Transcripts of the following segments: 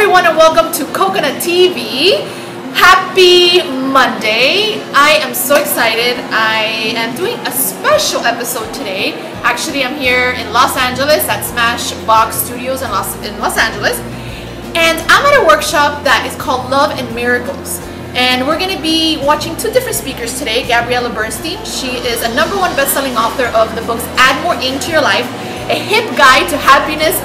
everyone and welcome to Coconut TV. Happy Monday. I am so excited. I am doing a special episode today. Actually, I'm here in Los Angeles at Smashbox Studios in Los Angeles. And I'm at a workshop that is called Love and Miracles. And we're going to be watching two different speakers today. Gabrielle Bernstein. She is a #1 best-selling author of the books Add More into Your Life, A Hip Guide to Happiness.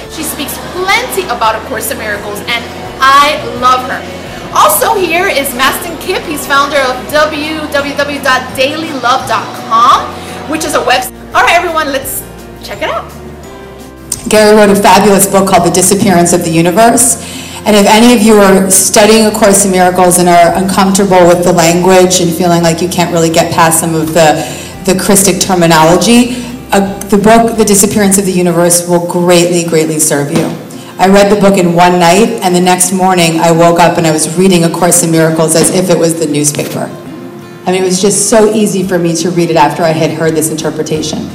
She speaks plenty about A Course in Miracles, and I love her. Also here is Mastin Kipp. He's founder of www.dailylove.com, which is a website. All right, everyone, let's check it out. Gary wrote a fabulous book called The Disappearance of the Universe. And if any of you are studying A Course in Miracles and are uncomfortable with the language and feeling like you can't really get past some of the Christic terminology, the book, The Disappearance of the Universe, will greatly serve you. I read the book in one night, and the next morning I woke up and I was reading A Course in Miracles as if it was the newspaper. I mean, it was just so easy for me to read it after I had heard this interpretation.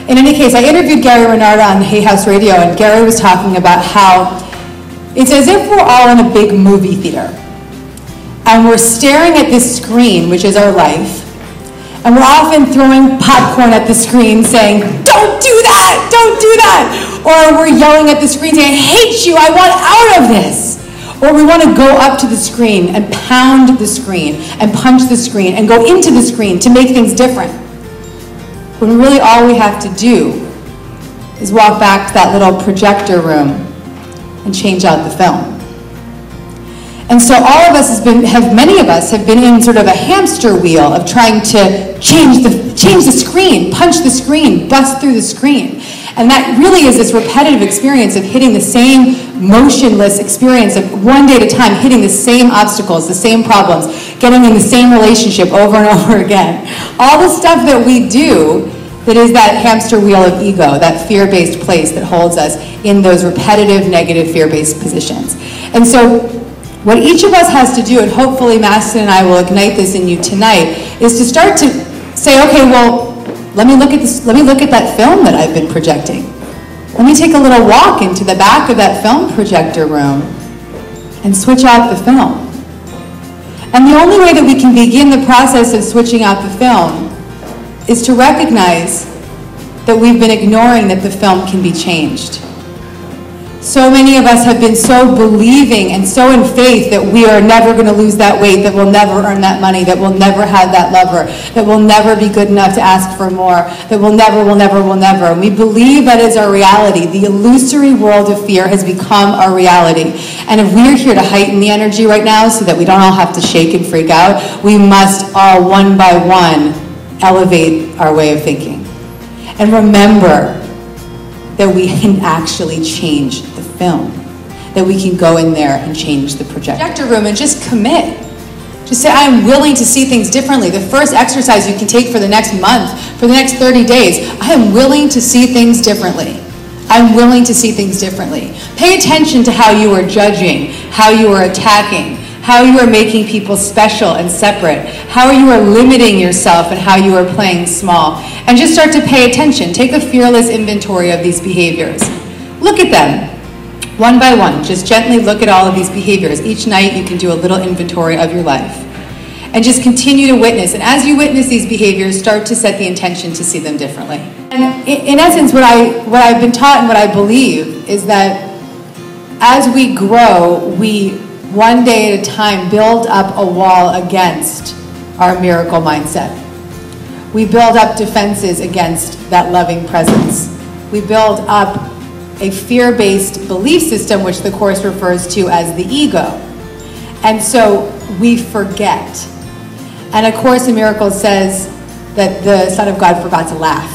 In any case, I interviewed Gary Renard on Hay House Radio, and Gary was talking about how it's as if we're all in a big movie theater, and we're staring at this screen, which is our life, and we're often throwing popcorn at the screen saying, "Don't do that, don't do that." Or we're yelling at the screen saying, "I hate you, I want out of this." Or we want to go up to the screen and pound the screen and punch the screen and go into the screen to make things different. When really all we have to do is walk back to that little projector room and change out the film. And so all of us many of us have been in sort of a hamster wheel of trying to change the screen, punch the screen, bust through the screen. And that really is this repetitive experience of hitting the same motionless experience of one day at a time, hitting the same obstacles, the same problems, getting in the same relationship over and over again. All the stuff that we do that is that hamster wheel of ego, that fear-based place that holds us in those repetitive, negative, fear-based positions. And so what each of us has to do, and hopefully Mastin and I will ignite this in you tonight, is to start to say, okay, well, let me look at this. Let me look at that film that I've been projecting. Let me take a little walk into the back of that film projector room and switch out the film. And the only way that we can begin the process of switching out the film is to recognize that we've been ignoring that the film can be changed. So many of us have been so believing and so in faith that we are never going to lose that weight, that we'll never earn that money, that we'll never have that lover, that we'll never be good enough to ask for more, that we'll never. And we believe that is our reality. The illusory world of fear has become our reality. And if we're here to heighten the energy right now so that we don't all have to shake and freak out, we must all one by one elevate our way of thinking. And remember that we can actually change the film, that we can go in there and change the projector room and just commit. Just say, I am willing to see things differently. The first exercise you can take for the next month, for the next 30 days, I am willing to see things differently. I'm willing to see things differently. Pay attention to how you are judging, how you are attacking, how you are making people special and separate, how you are limiting yourself and how you are playing small. And just start to pay attention. Take a fearless inventory of these behaviors. Look at them one by one. Just gently look at all of these behaviors. Each night you can do a little inventory of your life. And just continue to witness. And as you witness these behaviors, start to set the intention to see them differently. And in essence, what I've been taught and what I believe is that as we grow, we one day at a time build up a wall against our miracle mindset. We build up defenses against that loving presence. We build up a fear-based belief system, which the Course refers to as the ego. And so we forget. And A Course in Miracles says that the Son of God forgot to laugh.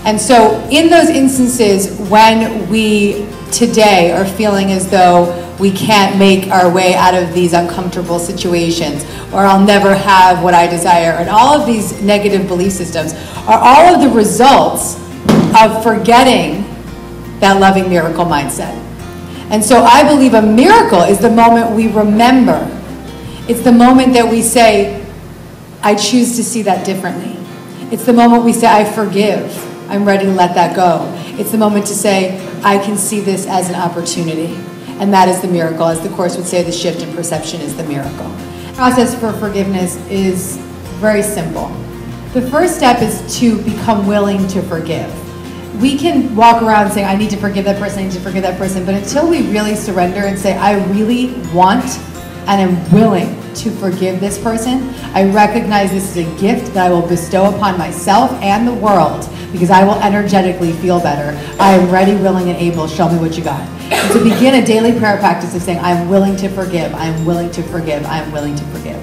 And so in those instances when we today are feeling as though we can't make our way out of these uncomfortable situations, or I'll never have what I desire, and all of these negative belief systems are all of the results of forgetting that loving miracle mindset. And so I believe a miracle is the moment we remember. It's the moment that we say, I choose to see that differently. It's the moment we say, I forgive. I'm ready to let that go. It's the moment to say, I can see this as an opportunity. and that is the miracle. As the Course would say, the shift in perception is the miracle. The process for forgiveness is very simple. The first step is to become willing to forgive. We can walk around saying, I need to forgive that person, I need to forgive that person, but until we really surrender and say, I really want and am willing to forgive this person, I recognize this is a gift that I will bestow upon myself and the world, because I will energetically feel better. I am ready, willing, and able. Show me what you got. And to begin a daily prayer practice of saying, I am willing to forgive, I am willing to forgive, I am willing to forgive.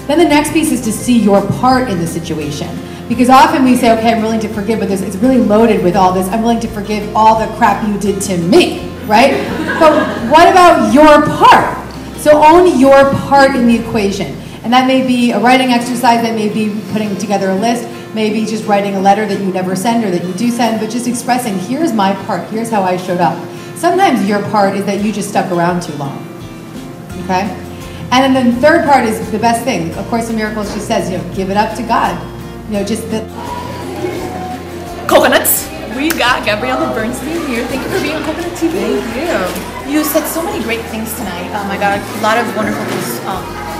Then the next piece is to see your part in the situation. Because often we say, okay, I'm willing to forgive, but it's really loaded with all this. I'm willing to forgive all the crap you did to me, right? But what about your part? So own your part in the equation. And that may be a writing exercise, that may be putting together a list, maybe just writing a letter that you never send or that you do send, but just expressing, here's my part, here's how I showed up. Sometimes your part is that you just stuck around too long, okay? And then the third part is the best thing. Of Course in Miracles, she says, give it up to God. Just the... Coconuts. We've got Gabrielle Bernstein here. Thank you for being on Coconut TV. Thank you. You said so many great things tonight. I got a lot of wonderful things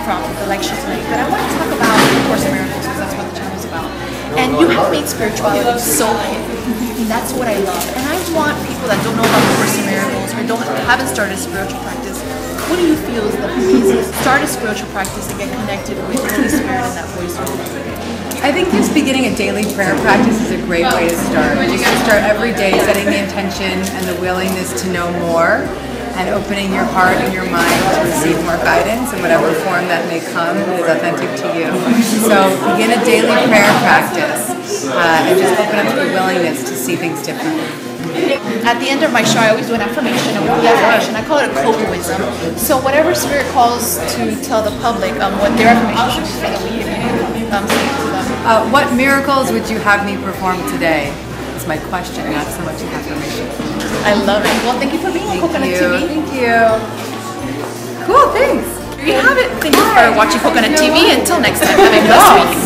from the lecture tonight. But I want to talk about Course in Miracles, because that's what the channel is about. And you have made spirituality so hip. And that's what I love. And I want people that don't know about Course in Miracles or haven't started a spiritual practice, what do you feel is the easiest? Start a spiritual practice and get connected with the Holy Spirit and that voice within you. I think just beginning a daily prayer practice is a great way to start. Just to start every day setting the intention and the willingness to know more, and opening your heart and your mind to receive more guidance in whatever form that may come that is authentic to you. So begin a daily prayer practice and just open up to the willingness to see things differently. At the end of my show, I always do an affirmation, a weekly affirmation. I call it a cope-wisdom. So whatever Spirit calls to tell the public what their affirmation should be for the week, say to them. What miracles would you have me perform today? Is my question, not so much an affirmation. I love it. Well, thank you for being on Coconut TV. Thank you. Cool, thanks. There you have it. Thank you for watching Coconut TV. Until next time, have a blessed week.